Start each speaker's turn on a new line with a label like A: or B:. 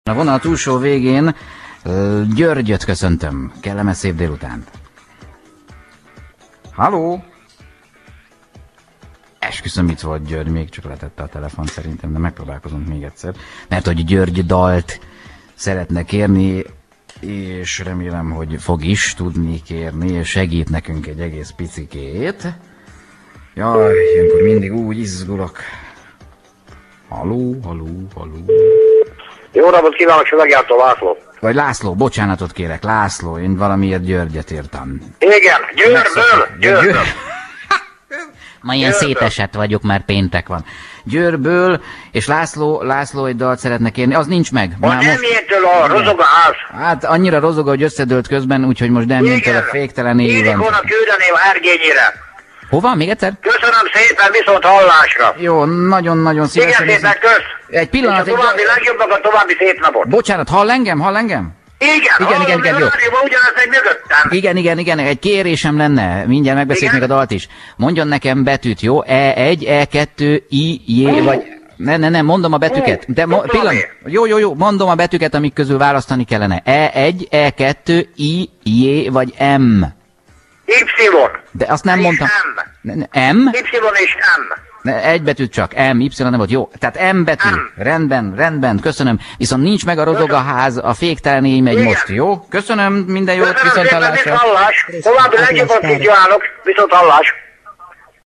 A: A vonal túlsó végén Györgyöt köszöntöm. Kellemes szép délutánt. Halló? Esküszöm, itt volt György, még csak letette a telefon szerintem, de megpróbálkozunk még egyszer. Mert hogy György dalt szeretne kérni, és remélem, hogy fog is tudni kérni, és segít nekünk egy egész picikét. Jaj, ilyenkor mindig úgy izgulok. Haló.
B: Jó napot kívánok, Sövegjántó László.
A: Vagy László, bocsánatot kérek, László, én valamiért Györgyet írtam.
B: Igen, Győrből.
A: Ma ilyen szétesett vagyok, már péntek van. Győrből, és László egy dalt szeretne kérni, az nincs meg.
B: A Demjétől a rozog a ház.
A: Hát annyira rozog, hogy összedőlt közben, úgyhogy most Demjétől a féktelen éjjel.
B: Ildikónak küldeném Ergényire.
A: Hova? Még egyszer?
B: Köszönöm szépen, viszont hallásra.
A: Jó, nagyon-nagyon szívesen.
B: Igen, szépen kösz.
A: Egy pillanat.
B: És a további legjobbak, a további szép napot.
A: Bocsánat, hall engem? Igen, jó.
B: Ugyanaz egy mögöttem.
A: Igen, egy kérésem lenne, mindjárt megbeszéltünk a dalt is. Mondjon nekem betűt, jó? E1, E2, I, J, vagy... Nem, mondom a betűket. De pillanat. Jó, mondom a betűket, amik közül választani kellene. E1, E2, I, J, vagy M.
B: Y.
A: De azt nem mondtam.
B: M.
A: M?
B: Y és M.
A: Egy betűt csak, M, Y nem volt, jó. Tehát M betű, rendben, köszönöm. Viszont nincs meg a rozog a ház, a féktelen éj megy most, jó? Köszönöm, minden jót, viszont hallásra.
B: További legjobbat kívánok, viszont hallás.